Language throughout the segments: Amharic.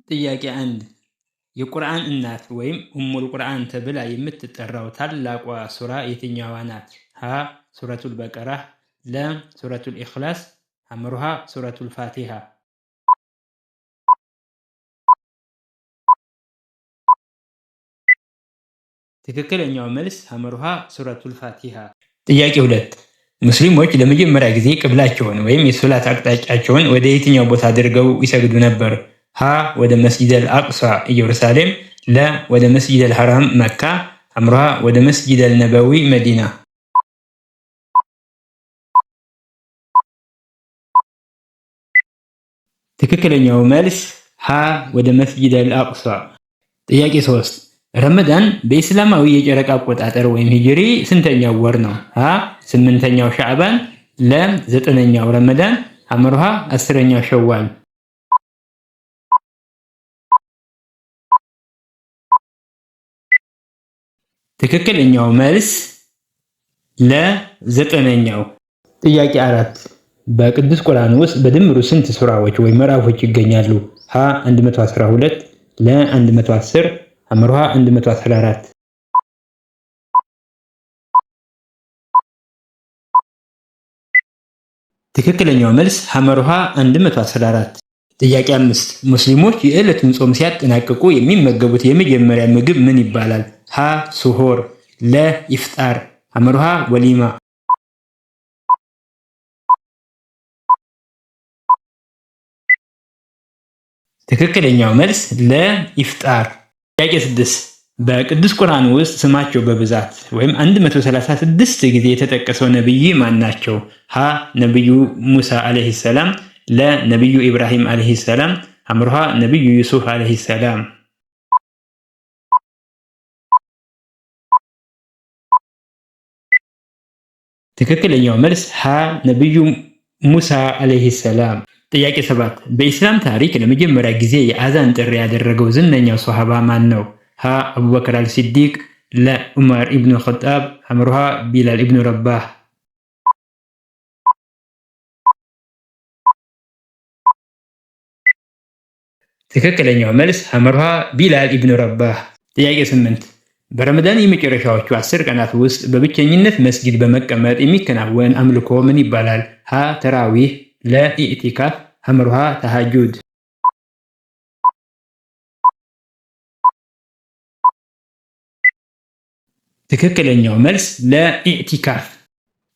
ጥያቄ 1 የቁርአን እናት ወይም ኡሙል ቁርአን ተብላ የምትጠራው ታላቋ ሱራ የትኛዋ ናት? ሀ ሱረቱል በቀራ፣ ለ ሱረቱል ኢኽላስ፣ ሐመሩሃ ሱረቱል ፋቲሃ። ትክክለኛው መልስ ሐመሩሃ ሱረቱል ፋቲሃ። ጥያቄ 2 ሙስሊሞች ለመጀመሪያ ጊዜ ቅብላቸውን ወይም የሶላት አቅጣጫቸውን ወደ የትኛው ቦታ አድርገው ይሰግዱ ነበር? ሀ ወደ መስጂደል አቅሷ ኢየሩሳሌም፣ ለ ወደ መስጂደል ሐራም መካ፣ ሐመሩሃ ወደ መስጂደል ነበዊ መዲና። ትክክለኛው መልስ ሀ ወደ መስጂደል አቅሷ። ጥያቄ 3 ረመዳን በኢስላማዊ የጨረቃ አቆጣጠር ወይም ሂጅሪ ስንተኛው ወር ነው? ሀ 8ኛው ሻዕባን፣ ለ 9ኛው ረመዳን፣ ሐመሩሃ 10ኛው ሸዋል። ትክክለኛው መልስ ለ 9ኛው። ጥያቄ 4 በቅዱስ ቁርአን ውስጥ በድምሩ ስንት ሱራዎች ወይም ምዕራፎች ይገኛሉ? ሀ 112፣ ለ 110፣ ሐመሩሃ 114። ትክክለኛው መልስ ሐመሩሃ 114። ጥያቄ 5 ሙስሊሞች የዕለቱን ጾም ሲያጠናቅቁ የሚመገቡት የመጀመሪያ ምግብ ምን ይባላል? ሀ ሱሆር፣ ለ ኢፍጣር፣ ሐመሩሃ ወሊማ። ትክክለኛው መልስ ለ ኢፍጣር። ጥያቄ 6 በቅዱስ ቁርአን ውስጥ ስማቸው በብዛት ወይም 136 ጊዜ የተጠቀሰው ነብይ ማን ናቸው? ሀ ነብዩ ሙሳ አለይሂ ሰላም፣ ለ ነብዩ ኢብራሂም አለይሂ ሰላም፣ ሐመሩሃ ነብዩ ዩሱፍ አለይሂ ሰላም። ትክክለኛው መልስ ሀ ነብዩ ሙሳ አለይሂ ሰላም። ጥያቄ 7 በኢስላም ታሪክ ለመጀመሪያ ጊዜ የአዛን ጥሪ ያደረገው ዝነኛው ሷሃባ ማን ነው? ሀ አቡበክር አልሲዲቅ፣ ለ ዑመር ኢብኑ ኸጣብ፣ ሐመሩሃ ቢላል ኢብኑ ረባህ። ትክክለኛው መልስ ሐመሩሃ ቢላል ኢብኑ ረባህ። ጥያቄ 8 በረመዳን የመጨረሻዎቹ 10 ቀናት ውስጥ በብቸኝነት መስጊድ በመቀመጥ የሚከናወን አምልኮ ምን ይባላል? ሀ ተራዊህ፣ ለ ኢዕቲካፍ፣ ሐመሩሃ ተሃጁድ። ትክክለኛው መልስ ለ ኢዕቲካፍ።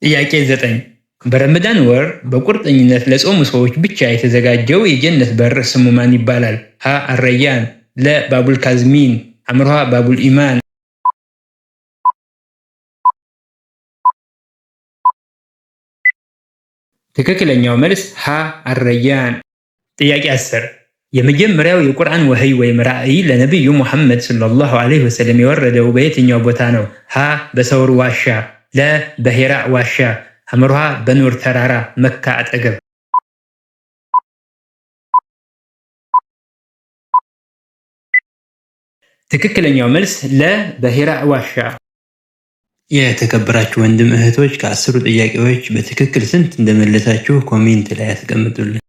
ጥያቄ 9 በረመዳን ወር በቁርጠኝነት ለጾሙ ሰዎች ብቻ የተዘጋጀው የጀነት በር ስሙ ማን ይባላል? ሀ አረያን፣ ለ ባቡል ካዝሚን፣ ሐመሩሃ ባቡል ኢማን። ትክክለኛው መልስ ሀ አረያን። ጥያቄ 10 የመጀመሪያው የቁርአን ወህይ ወይም ራእይ ለነብዩ ሙሐመድ ሰለላሁ ዐለይሂ ወሰለም የወረደው በየትኛው ቦታ ነው? ሀ በሰውር ዋሻ፣ ለ በሂራ ዋሻ፣ ሐመሩሃ በኑር ተራራ መካ አጠገብ። ትክክለኛው መልስ ለ በሂራ ዋሻ። የተከበራችሁ ወንድም እህቶች ከ10ሩ ጥያቄዎች በትክክል ስንት እንደመለሳችሁ ኮሜንት ላይ ያስቀምጡልን።